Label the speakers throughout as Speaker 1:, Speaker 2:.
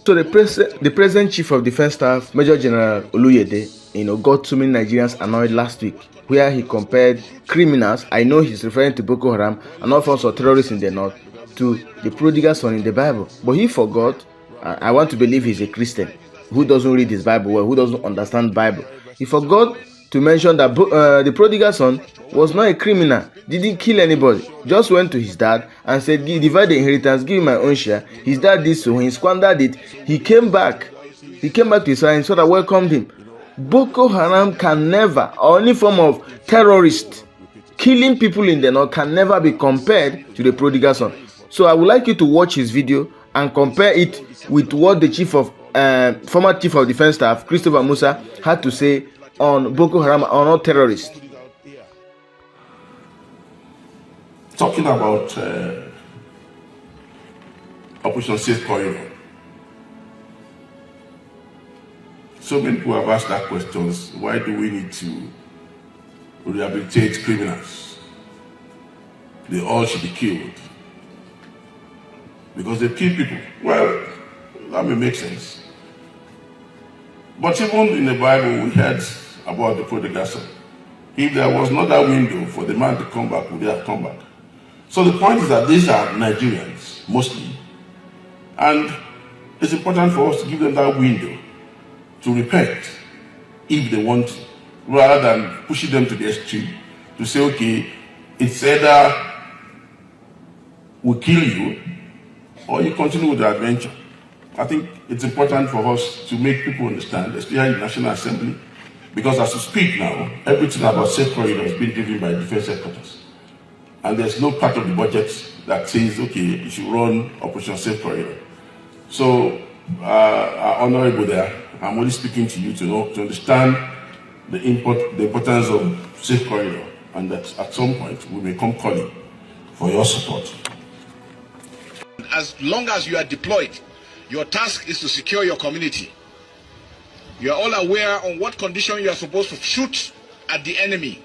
Speaker 1: So the present Chief of Defense Staff, Major General Oluyede, got too many Nigerians annoyed last week, where he compared criminals, I know he's referring to Boko Haram and all forms of terrorists in the north, to the prodigal son in the Bible. But he forgot, I want to believe he's a Christian who doesn't read his Bible well, who doesn't understand Bible. He forgot to mention that the prodigal son was not a criminal, didn't kill anybody, just went to his dad and said, divide the inheritance, give me my own share. His dad did so, he squandered it, he came back to his side and sort of welcomed him. Boko Haram can never, or any form of terrorist killing people in the north can never be compared to the prodigal son. So I would like you to watch his video and compare it with what the former Chief of Defense Staff, Christopher Musa, had to say on Boko Haram or not terrorists.
Speaker 2: Talking about Operation Safecore, so many people have asked that question: why do we need to rehabilitate criminals? They all should be killed because they kill people. Well, that may make sense. But even in the Bible, we heard about the prodigal son. If there was not that window for the man to come back, would he have come back? So the point is that these are Nigerians, mostly. And it's important for us to give them that window to repent if they want to, rather than pushing them to the extreme to say, okay, it's either we kill you or you continue with the adventure. I think it's important for us to make people understand, especially in the National Assembly, because as we speak now, everything about Safecore has been driven by Defense Headquarters. And there's no part of the budget that says, okay, you should run Operation Safecore. So, our honorable there, I'm only speaking to you to understand the importance of Safecore, and that at some point we may come calling for your support.
Speaker 3: As long as you are deployed, your task is to secure your community. You are all aware on what condition you are supposed to shoot at the enemy.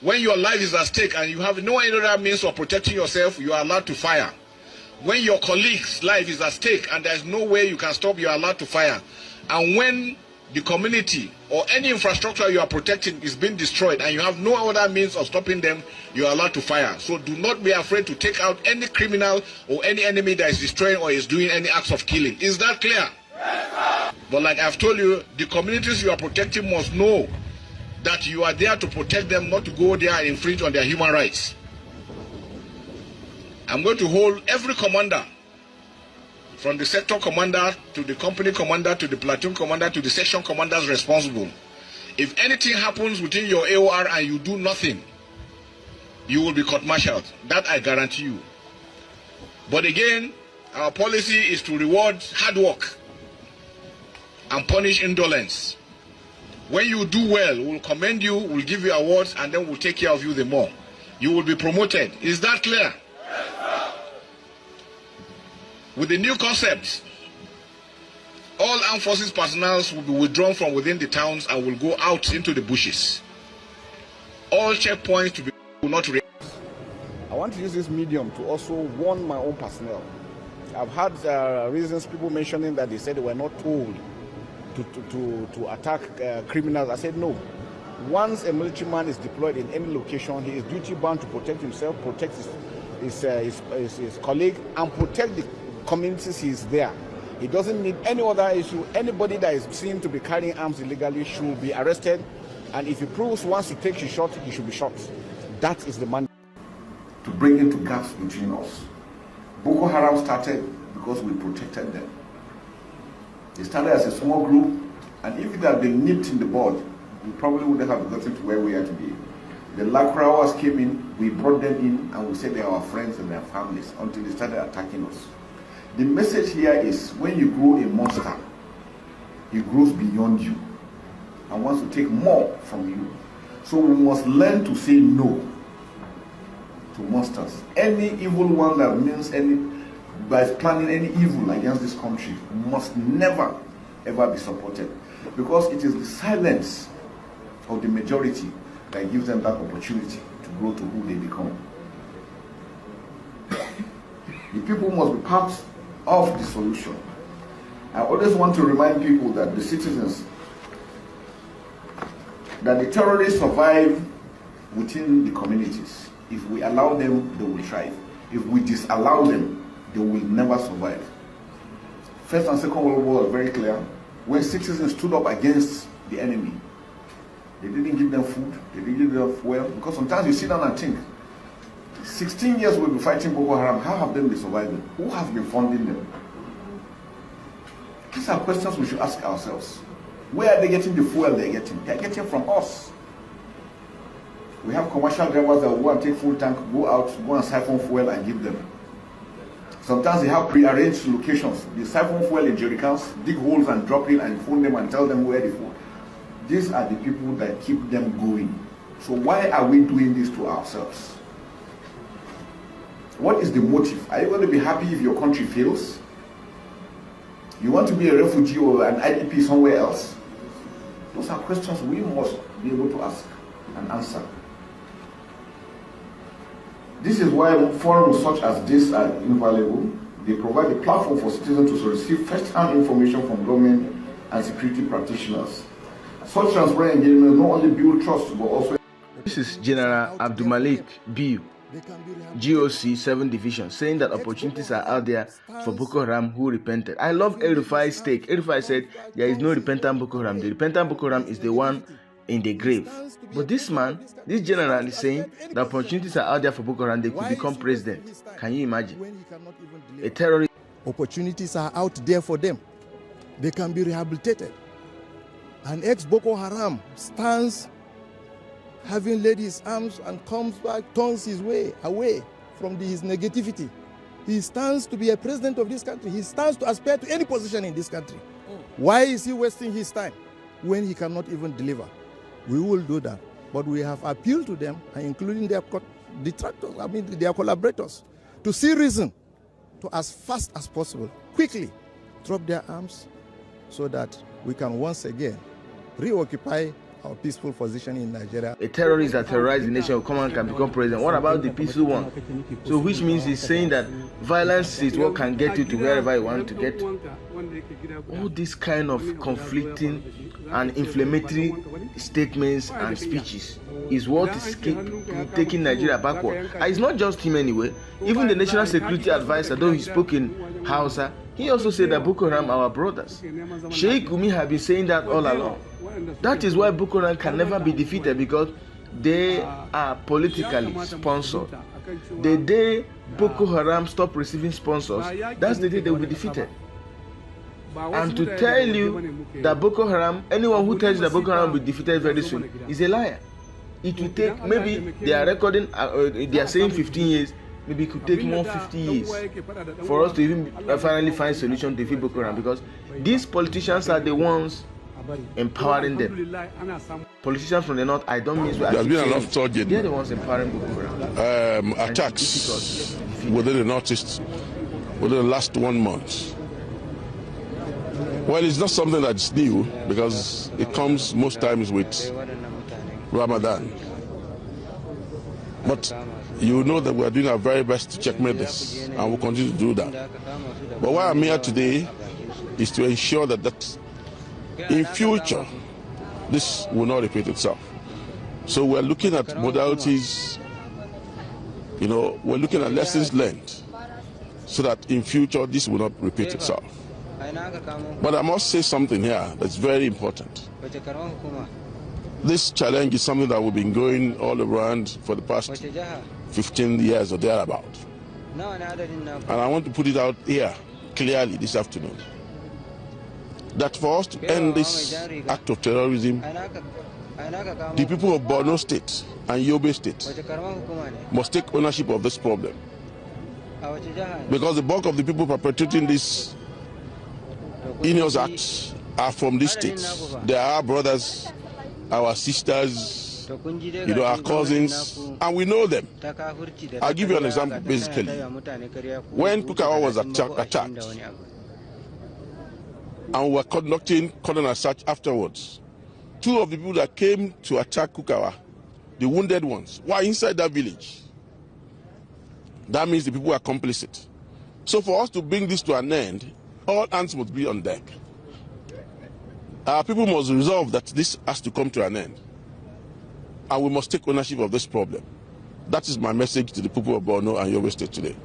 Speaker 3: When your life is at stake and you have no other means of protecting yourself, you are allowed to fire. When your colleague's life is at stake and there is no way you can stop, you are allowed to fire. And when the community or any infrastructure you are protecting is being destroyed and you have no other means of stopping them, you are allowed to fire. So do not be afraid to take out any criminal or any enemy that is destroying or is doing any acts of killing. Is that clear? Yes, but like I've told you, the communities you are protecting must know that you are there to protect them, not to go there and infringe on their human rights. I'm going to hold every commander, from the sector commander to the company commander to the platoon commander to the section commanders responsible. If anything happens within your AOR and you do nothing, you will be court-martialed. That I guarantee you. But again, our policy is to reward hard work and punish indolence. When you do well, we'll commend you, we'll give you awards, and then we'll take care of you the more. You will be promoted. Is that clear? With the new concept, all armed forces personnel will be withdrawn from within the towns and will go out into the bushes. All checkpoints will not react.
Speaker 4: I want to use this medium to also warn my own personnel. I've had reasons, people mentioning that they said they were not told to attack criminals. I said no. Once a military man is deployed in any location, he is duty bound to protect himself, protect his colleague, and protect the communities he is there. He doesn't need any other issue. Anybody that is seen to be carrying arms illegally should be arrested, and if he proves once he takes a shot, he should be shot. That is the man.
Speaker 5: To bring into gaps between us. Boko Haram started because we protected them. They started as a small group, and if it had been nipped in the bud, we probably wouldn't have gotten to where we are today. The Lakrawas came in, we brought them in, and we said they are our friends and their families until they started attacking us. The message here is, when you grow a monster, it grows beyond you and wants to take more from you. So we must learn to say no to monsters. Any evil one that means by planning any evil against this country must never ever be supported, because it is the silence of the majority that gives them that opportunity to grow to who they become. The people must be part of the solution. I always want to remind people that the citizens, that the terrorists survive within the communities. If we allow them, they will thrive. If we disallow them, they will never survive. First and Second World War are very clear. When citizens stood up against the enemy, they didn't give them food, they didn't give them fuel, because sometimes you sit down and think, 16 years we've been fighting Boko Haram, how have they been surviving? Who has been funding them? These are questions we should ask ourselves. Where are they getting the fuel they're getting? They're getting from us. We have commercial drivers that will go and take full tank, go out, go and siphon fuel and give them. Sometimes they have pre-arranged locations. They siphon fuel in jerrycans, dig holes and drop in and phone them and tell them where they fuel. These are the people that keep them going. So why are we doing this to ourselves? What is the motive? Are you going to be happy if your country fails? You want to be a refugee or an IDP somewhere else? Those are questions we must be able to ask and answer. This is why forums such as this are invaluable. They provide a platform for citizens to receive first-hand information from government and security practitioners. Such transparent engagement not only build trust, but also...
Speaker 1: This is General Abdulmalik Biu, GOC 7 Division, saying that opportunities are out there for Boko Haram who repented. I love El-Rufai's take. El-Rufai said there is no repentant Boko Haram. The repentant Boko Haram is the one in the grave. But this man, this general is saying that opportunities are out there for Boko Haram. They could become president. Can you imagine? A terrorist.
Speaker 6: Opportunities are out there for them. They can be rehabilitated. An ex-Boko Haram stands having laid his arms and comes back, turns his way away from his negativity. He stands to be a president of this country. He stands to aspire to any position in this country. Why is he wasting his time when he cannot even deliver? We will do that. But we have appealed to them, including their detractors, their collaborators, to see reason to, as fast as possible, quickly drop their arms so that we can once again reoccupy our peaceful position in Nigeria.
Speaker 1: A terrorist that terrorized the nation will come and can become president. What about the peaceful one? So which means he's saying that violence is what can get you to wherever you want to get. All this kind of conflicting and inflammatory statements and speeches is what is taking Nigeria backward. And it's not just him anyway. Even the National Security Advisor, though he spoke in Hausa, he also said that Boko Haram are our brothers. Sheikh Gumi have been saying that all along. That is why Boko Haram can never be defeated, because they are politically sponsored. The day Boko Haram stop receiving sponsors, that's the day they will be defeated. And to tell you that Boko Haram, anyone who tells you that Boko Haram will be defeated very soon is a liar. It will take, maybe they are recording, they are saying 15 years, maybe it could take more 50 years for us to even finally find a solution to defeat Boko Haram, because these politicians are the ones empowering them. Politicians from the north, I don't mean...
Speaker 2: There's been a lot of surging.
Speaker 1: They're the ones empowering Boko Haram.
Speaker 2: Attacks within the northeast within the last 1 month. Well, it's not something that's new, because it comes most times with Ramadan. But you know that we are doing our very best to checkmate this, and we'll continue to do that. But why I'm here today is to ensure that in future, this will not repeat itself. So we're looking at modalities, we're looking at lessons learned, so that in future, this will not repeat itself. But I must say something here that's very important. This challenge is something that we've been going all around for the past 15 years or thereabout. And I want to put it out here clearly this afternoon, that for us to end this act of terrorism, the people of Borno State and Yobe State must take ownership of this problem. Because the bulk of the people perpetrating these heinous acts are from these states. They are our brothers, our sisters, our cousins, and we know them. I'll give you an example basically. When Kukawa was attacked, and we were conducting coroner search afterwards, 2 of the people that came to attack Kukawa, the wounded ones, were inside that village. That means the people were complicit. So for us to bring this to an end, All hands must be on deck. Our people must resolve that this has to come to an end. And we must take ownership of this problem. That is my message to the people of Borno and Yobe State today.